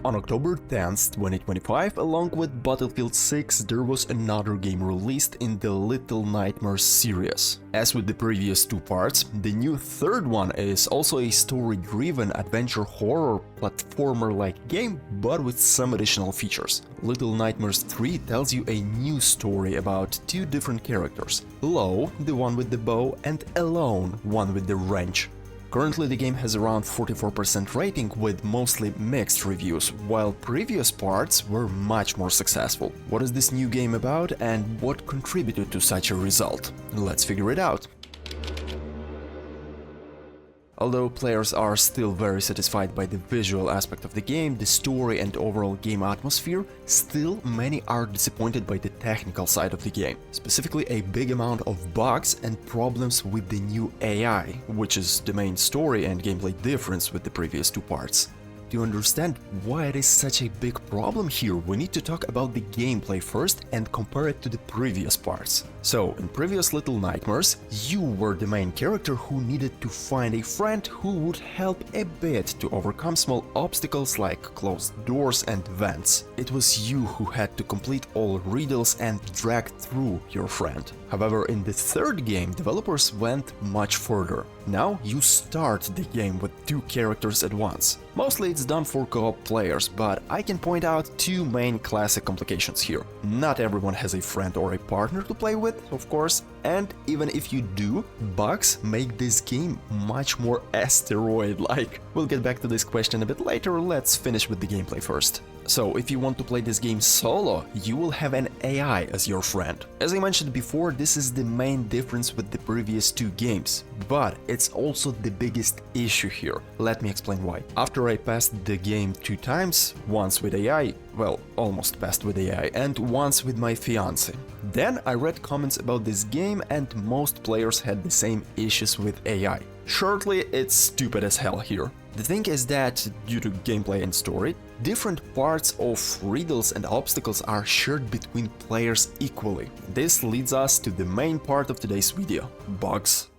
On October 10th, 2025, along with Battlefield 6, there was another game released in the Little Nightmares series. As with the previous two parts, the new third one is also a story-driven adventure horror platformer-like game, but with some additional features. Little Nightmares 3 tells you a new story about two different characters: Low, the one with the bow, and Alone, one with the wrench. Currently the game has around 44% rating with mostly mixed reviews, while previous parts were much more successful. What is this new game about and what contributed to such a result? Let's figure it out. Although players are still very satisfied by the visual aspect of the game, the story and overall game atmosphere, still many are disappointed by the technical side of the game, specifically a big amount of bugs and problems with the new AI, which is the main story and gameplay difference with the previous two parts. To understand why it is such a big problem here, we need to talk about the gameplay first and compare it to the previous parts. So, in previous Little Nightmares, you were the main character who needed to find a friend who would help a bit to overcome small obstacles like closed doors and vents. It was you who had to complete all riddles and drag through your friend. However, in the third game, developers went much further. Now you start the game with two characters at once. Mostly it's done for co-op players, but I can point out two main classic complications here. Not everyone has a friend or a partner to play with, of course, and even if you do, bugs make this game much more asteroid-like. We'll get back to this question a bit later, let's finish with the gameplay first. So, if you want to play this game solo, you will have an AI as your friend. As I mentioned before, this is the main difference with the previous two games, but it's also the biggest issue here. Let me explain why. After I passed the game 2 times, once with AI, well, almost passed with AI, and once with my fiancé. Then I read comments about this game and most players had the same issues with AI. Shortly, it's stupid as hell here. The thing is that, due to gameplay and story, different parts of riddles and obstacles are shared between players equally. This leads us to the main part of today's video – bugs.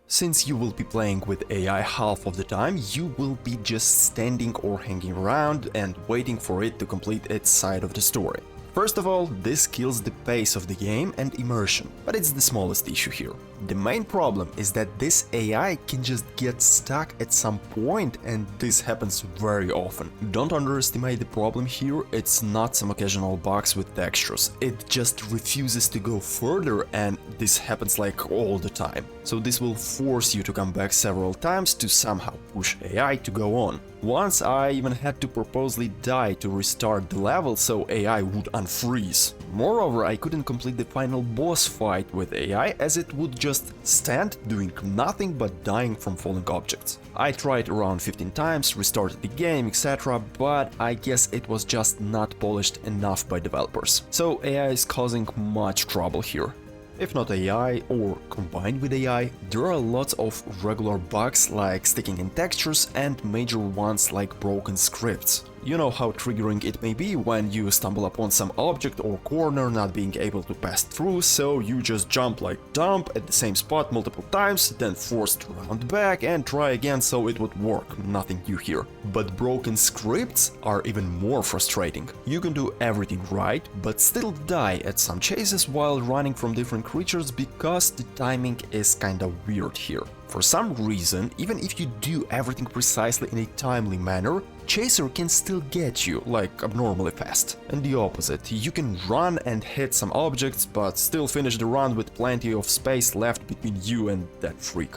Since you will be playing with AI half of the time, you will be just standing or hanging around and waiting for it to complete its side of the story. First of all, this kills the pace of the game and immersion, but it's the smallest issue here. The main problem is that this AI can just get stuck at some point, and this happens very often. Don't underestimate the problem here, it's not some occasional bugs with textures, it just refuses to go further, and this happens like all the time. So this will force you to come back several times to somehow push AI to go on. Once I even had to purposely die to restart the level so AI would unfreeze. Moreover, I couldn't complete the final boss fight with AI as it would just stand doing nothing but dying from falling objects. I tried around 15 times, restarted the game, etc., but I guess it was just not polished enough by developers. So AI is causing much trouble here. If not AI or combined with AI, there are lots of regular bugs like sticking in textures and major ones like broken scripts. You know how triggering it may be when you stumble upon some object or corner not being able to pass through, so you just jump like dump at the same spot multiple times, then forced to round back and try again so it would work, nothing new here. But broken scripts are even more frustrating. You can do everything right, but still die at some chases while running from different creatures because the timing is kinda weird here. For some reason, even if you do everything precisely in a timely manner, Chaser can still get you, like abnormally fast. And the opposite, you can run and hit some objects, but still finish the run with plenty of space left between you and that freak.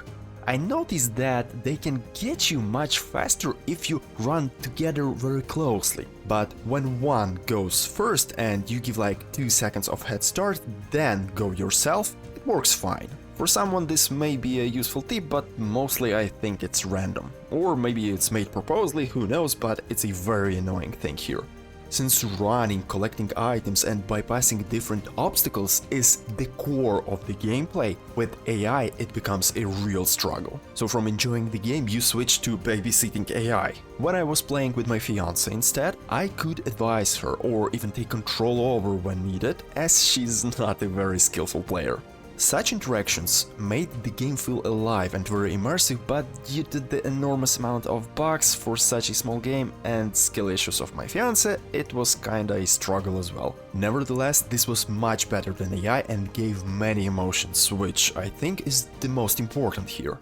I noticed that they can get you much faster if you run together very closely, but when one goes first and you give like 2 seconds of head start, then go yourself, it works fine. For someone this may be a useful tip, but mostly I think it's random. Or maybe it's made purposely, who knows, but it's a very annoying thing here. Since running, collecting items and bypassing different obstacles is the core of the gameplay, with AI it becomes a real struggle. So from enjoying the game you switch to babysitting AI. When I was playing with my fiancé instead, I could advise her or even take control over when needed, as she's not a very skillful player. Such interactions made the game feel alive and very immersive, but due to the enormous amount of bugs for such a small game and skill issues of my fiancé, it was kinda a struggle as well. Nevertheless, this was much better than AI and gave many emotions, which I think is the most important here.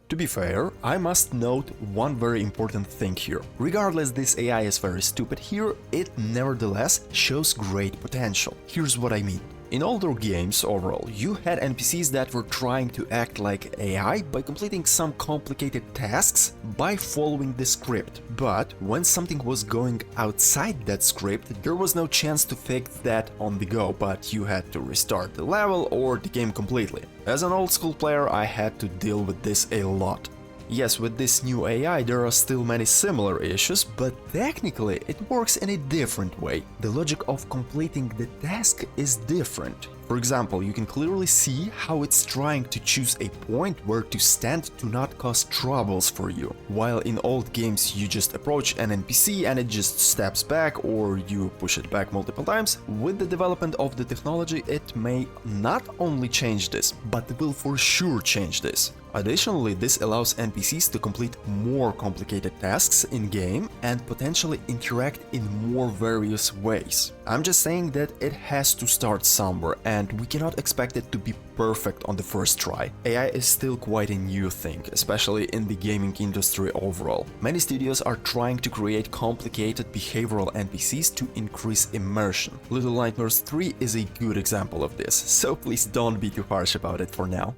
To be fair, I must note one very important thing here. Regardless this AI is very stupid here, it nevertheless shows great potential. Here's what I mean. In older games overall, you had NPCs that were trying to act like AI by completing some complicated tasks by following the script. But when something was going outside that script, there was no chance to fix that on the go, but you had to restart the level or the game completely. As an old school player, I had to deal with this a lot. Yes, with this new AI there are still many similar issues, but technically it works in a different way. The logic of completing the task is different. For example, you can clearly see how it's trying to choose a point where to stand to not cause troubles for you. While in old games you just approach an NPC and it just steps back or you push it back multiple times, with the development of the technology it may not only change this, but will for sure change this. Additionally, this allows NPCs to complete more complicated tasks in-game and potentially interact in more various ways. I'm just saying that it has to start somewhere and we cannot expect it to be perfect on the first try. AI is still quite a new thing, especially in the gaming industry overall. Many studios are trying to create complicated behavioral NPCs to increase immersion. Little Nightmares 3 is a good example of this, so please don't be too harsh about it for now.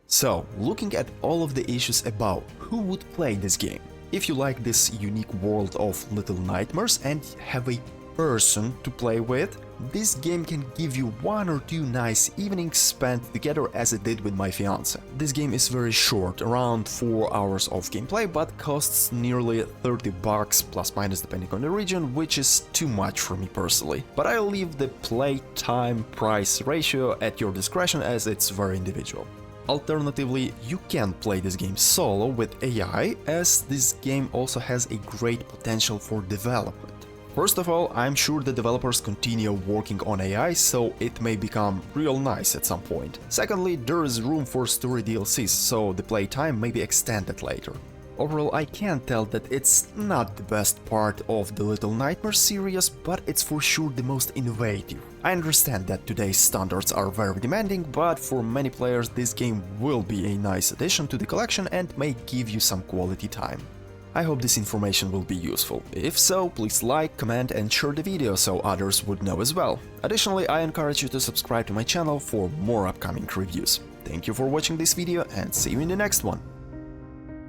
So, looking at all of the issues above, who would play this game? If you like this unique world of Little Nightmares and have a person to play with, this game can give you 1 or 2 nice evenings spent together as it did with my fiancé. This game is very short, around 4 hours of gameplay, but costs nearly $30 plus minus depending on the region, which is too much for me personally. But I'll leave the play time price ratio at your discretion as it's very individual. Alternatively, you can play this game solo with AI, as this game also has a great potential for development. First of all, I'm sure the developers continue working on AI, so it may become real nice at some point. Secondly, there is room for story DLCs, so the playtime may be extended later. Overall, I can tell that it's not the best part of the Little Nightmares series, but it's for sure the most innovative. I understand that today's standards are very demanding, but for many players this game will be a nice addition to the collection and may give you some quality time. I hope this information will be useful. If so, please like, comment and share the video so others would know as well. Additionally, I encourage you to subscribe to my channel for more upcoming reviews. Thank you for watching this video and see you in the next one.